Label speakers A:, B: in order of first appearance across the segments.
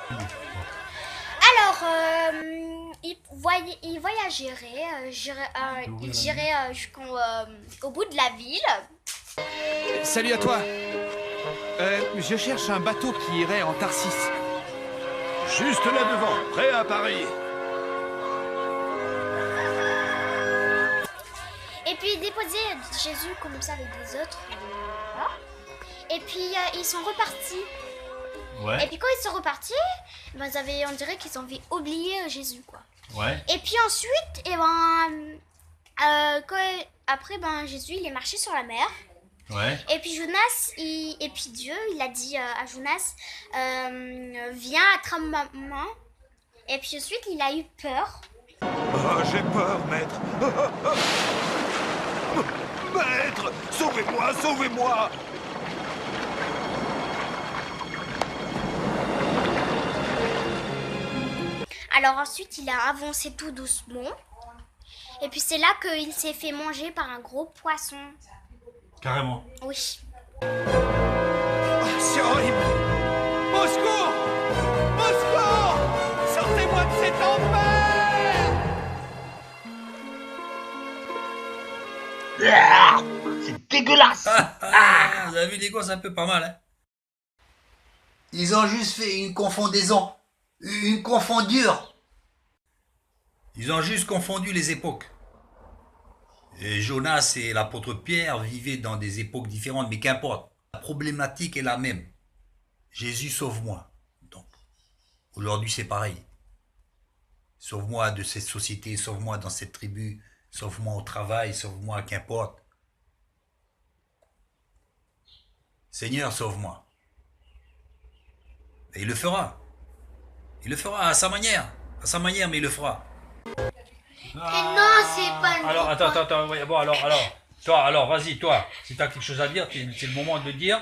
A: Alors, il voyagerait, il irait jusqu'au bout de la ville.
B: Salut à toi. Je cherche un bateau qui irait en Tarsis.
C: Juste là devant, prêt à Paris.
A: Et puis il déposait Jésus comme ça avec les autres. Voilà. Et puis ils sont repartis.
D: Ouais.
A: Et puis quand ils sont repartis, ben, on dirait qu'ils avaient oublié Jésus, quoi.
D: Ouais.
A: Et puis ensuite, après, Jésus, il est marché sur la mer.
D: Ouais.
A: Et puis et puis Dieu, il a dit à Jonas, viens, attrape ma main. Et puis ensuite, il a eu peur.
C: Oh, j'ai peur, maître. Maître, sauvez-moi, sauvez-moi.
A: Alors ensuite, il a avancé tout doucement. Et puis c'est là qu'il s'est fait manger par un gros poisson.
D: Carrément.
A: Oui.
C: Oh, c'est horrible. Au secours! Au secours! Sortez-moi de cet enfer!
E: C'est dégueulasse.
D: Vous avez vu les gosses, un peu pas mal, hein?
E: Ils ont juste fait une confondaison, une confondure.
D: Ils ont juste confondu les époques. Et Jonas et l'apôtre Pierre vivaient dans des époques différentes, mais qu'importe. La problématique est la même. Jésus, sauve-moi. Donc, aujourd'hui, c'est pareil. Sauve-moi de cette société, sauve-moi dans cette tribu, sauve-moi au travail, sauve-moi, qu'importe. Seigneur, sauve-moi. Et il le fera. Il le fera à sa manière. À sa manière, mais il le fera.
A: non, c'est pas une
D: Alors, attends, ouais, bon, alors, vas-y, toi, si t'as quelque chose à dire, c'est le moment de le dire,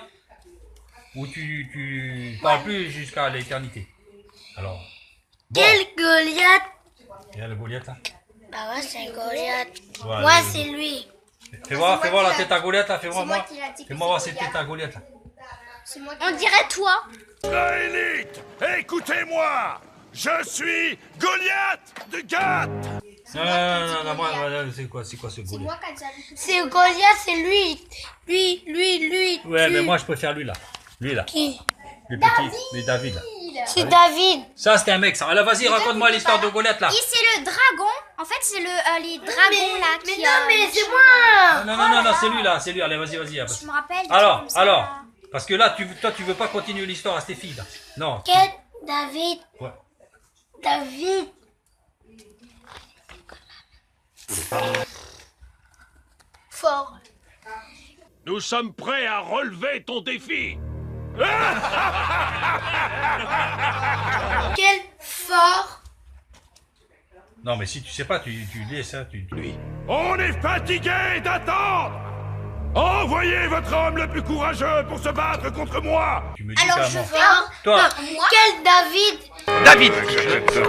D: ou tu parles plus jusqu'à l'éternité. Alors, bon.
A: Quel Goliath?
D: Il y a le Goliath, là.
A: Bah ouais, c'est Goliath.
D: Ouais,
A: Moi, c'est lui.
D: Fais voir la tête à Goliath, là,
A: C'est moi qui l'a dit que
D: fais-moi voir
A: c'est
D: cette tête à Goliath, là.
A: On dirait toi.
C: Israélites, écoutez-moi! Je suis Goliath de Gath!
D: Non, moi, c'est quoi ce Goliath?
A: C'est Goliath, c'est lui. Lui.
D: Ouais, mais moi, je préfère lui, là. Lui, là.
A: Qui?
D: Le petit, mais David, là.
A: C'est David.
D: Ça, c'était un mec, ça. Alors, vas-y, raconte-moi l'histoire de Goliath, là.
A: Et c'est le dragon. En fait, c'est les dragons, là.
F: Mais non, mais c'est moi.
D: Non, c'est lui, là. C'est lui. Allez, vas-y.
A: Je me rappelle.
D: Alors, parce que là, toi, tu veux pas continuer l'histoire à ces filles, là. Non.
A: Quel David?
D: Ouais.
A: David. Fort.
C: Nous sommes prêts à relever ton défi!
A: Quel fort.
D: Non, mais si tu sais pas, tu dis ça,
C: Lui. On est fatigué d'attendre! Envoyez votre homme le plus courageux pour se battre contre moi!
D: Tu me dis
A: Alors
D: ça,
A: je
D: moi.
A: vais.
D: Toi.
A: Quel David?
B: David,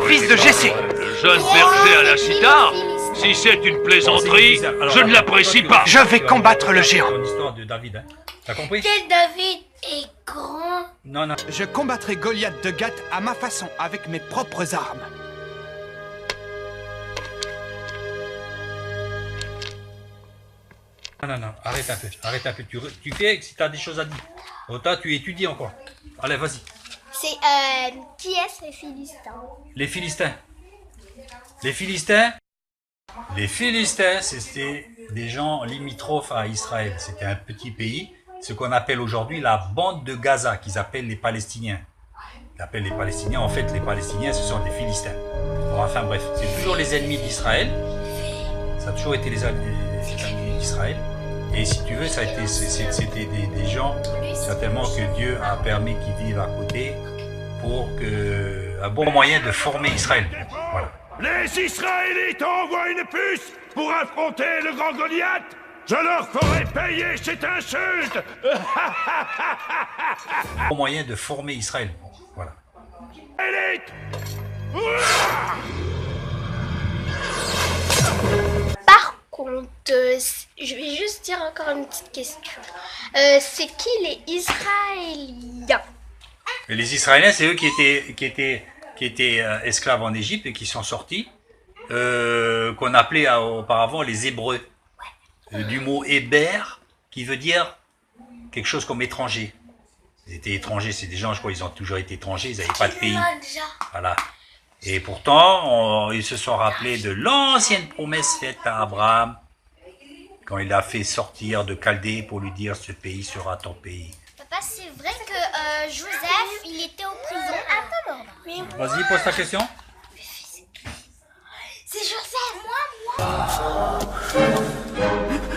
B: fils de Jessé.
C: Le jeune berger à la cithare? Si c'est une plaisanterie, je ne l'apprécie pas!
B: Je vais combattre le géant.
D: Ton histoire de David, hein. T'as compris?
A: Quel David est grand.
D: Non.
B: Je combattrai Goliath de Gath à ma façon, avec mes propres armes.
D: Non, arrête un peu. Tu fais si t'as des choses à dire. Toi, tu étudies encore. Allez, vas-y.
A: C'est qui est les Philistins?
D: Les Philistins, c'était des gens limitrophes à Israël. C'était un petit pays, ce qu'on appelle aujourd'hui la bande de Gaza, qu'ils appellent les Palestiniens. Ils appellent les Palestiniens. En fait, les Palestiniens, ce sont des Philistins. Bon, enfin bref, c'est toujours les ennemis d'Israël. Ça a toujours été les ennemis d'Israël. Et si tu veux, c'était des gens, certainement, que Dieu a permis qu'ils vivent à côté pour un bon moyen de former Israël. Voilà.
C: Les Israélites envoient une puce pour affronter le grand Goliath! Je leur ferai payer cette insulte!
D: Un bon moyen de former Israël. Voilà.
C: Élite!
F: Par contre, je vais juste dire encore une petite question. C'est qui les Israéliens?
D: Et les Israéliens, c'est eux qui étaient esclaves en Égypte et qui sont sortis, qu'on appelait auparavant les Hébreux, du mot Héber, qui veut dire quelque chose comme étranger. Ils étaient étrangers, c'est des gens, je crois, ils ont toujours été étrangers, ils n'avaient pas de pays. Voilà. Et pourtant, ils se sont rappelés de l'ancienne promesse faite à Abraham, quand il a fait sortir de Chaldée pour lui dire, ce pays sera ton pays.
A: Papa, c'est vrai que Joseph, il était en prison.
D: Vas-y, pose ta question.
A: C'est Joseph, moi.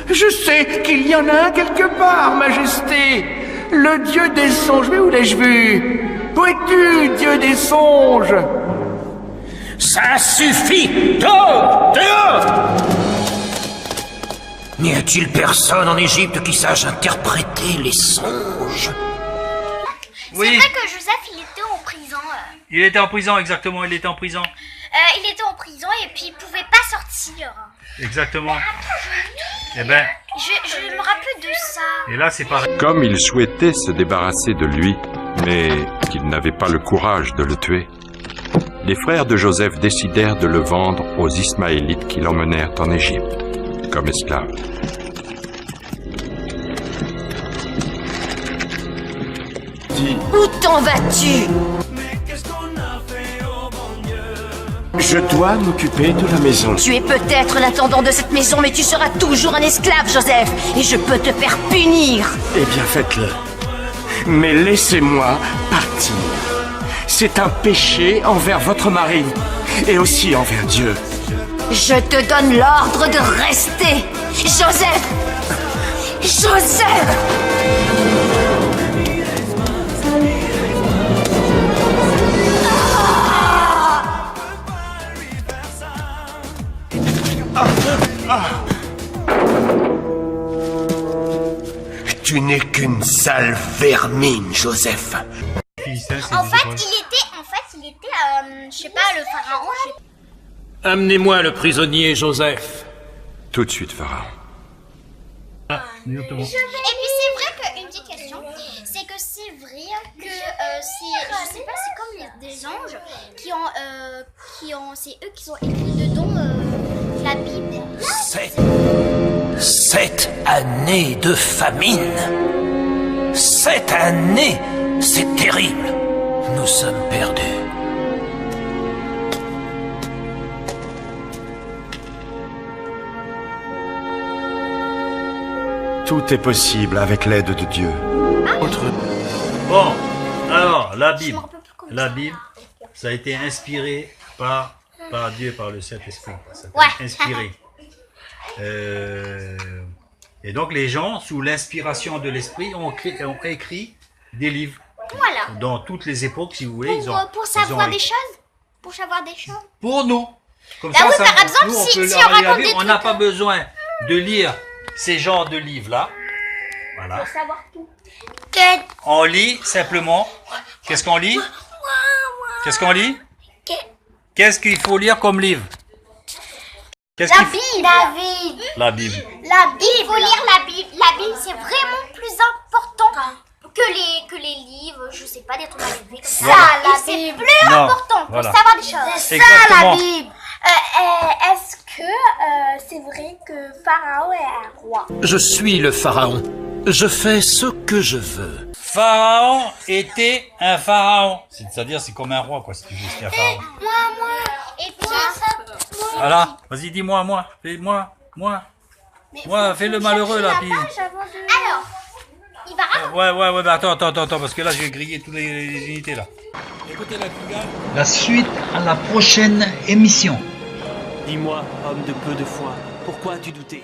G: Je sais qu'il y en a un quelque part, Majesté. Le dieu des songes. Mais où l'ai-je vu? Où es-tu, dieu des songes?
H: Ça suffit! Dehors! Dehors! N'y a-t-il personne en Égypte qui sache interpréter les songes?
D: Oui.
A: C'est vrai que Joseph, il était en prison.
D: Il était en prison, exactement, il était en prison.
A: Il était en prison et puis il pouvait pas sortir.
D: Exactement. Eh ben,
A: Je me rappelle de ça.
D: et là c'est pareil.
I: Comme il souhaitait se débarrasser de lui, mais qu'il n'avait pas le courage de le tuer, les frères de Joseph décidèrent de le vendre aux Ismaélites qui l'emmenèrent en Égypte comme esclave.
J: Où t'en vas-tu?
G: Je dois m'occuper de la maison.
J: Tu es peut-être l'intendant de cette maison, mais tu seras toujours un esclave, Joseph, et je peux te faire punir.
G: Eh bien, faites-le. Mais laissez-moi partir. C'est un péché envers votre mari et aussi envers Dieu.
J: Je te donne l'ordre de rester. Joseph! Joseph!
G: Tu n'es qu'une sale vermine, Joseph.
A: En fait, il était, je sais pas, le pharaon.
H: Amenez-moi le prisonnier Joseph.
I: Tout de suite, Pharaon.
A: Et puis c'est vrai qu'une petite question, c'est que c'est vrai que je sais pas, c'est comme des anges c'est eux qui ont écrit dedans la Bible.
H: 7 années de famine. 7 années, c'est terrible. Nous sommes perdus.
G: Tout est possible avec l'aide de Dieu.
D: Bon, alors, la Bible.
A: Je me rappelle plus comment
D: La
A: ça.
D: Bible, ça a été inspiré par Dieu, par le Saint-Esprit. Ça a été
A: Ouais.
D: inspiré. Et donc, les gens, sous l'inspiration de l'Esprit, ont écrit des livres.
A: Voilà.
D: Dans toutes les époques, si vous voulez.
A: Pour savoir des choses. Pour savoir des choses.
D: Pour nous. Comme
A: Bah oui, par exemple,
D: nous,
A: si
D: peut
A: on
D: leur aller
A: raconte
D: à
A: des
D: vivre. On n'a
A: trucs,
D: pas besoin de lire ces genres de livres-là. Voilà.
A: Savoir tout.
D: On lit simplement. Qu'est-ce qu'on lit? Qu'est-ce qu'on lit? Qu'est-ce qu'il faut lire comme livre? Qu'est-ce qu'il faut...
A: Bible.
D: La Bible.
A: Il faut lire la Bible. La Bible, c'est vraiment plus important que les livres, je sais pas, des trucs arrivés comme ça.
D: Voilà.
A: Et c'est plus
D: Non,
A: important
D: voilà.
A: pour savoir des choses.
F: C'est
D: Exactement.
F: ça la Bible. Est-ce que c'est vrai que Pharaon est un roi?
H: Je suis le pharaon. Je fais ce que je veux.
D: Pharaon était un pharaon. C'est-à-dire, c'est comme un roi, quoi, si tu veux, c'est un pharaon.
A: Et puis,
D: Voilà. Vas-y, dis-moi, moi. Fais-moi, moi. Moi, fais le malheureux, là, puis...
A: alors, il va raconter.
D: Ouais, mais attends, parce que là, je vais griller toutes les unités, là. Écoutez, la plus grave.
E: La suite à la prochaine émission.
G: Dis-moi, homme de peu de foi, pourquoi as-tu douté?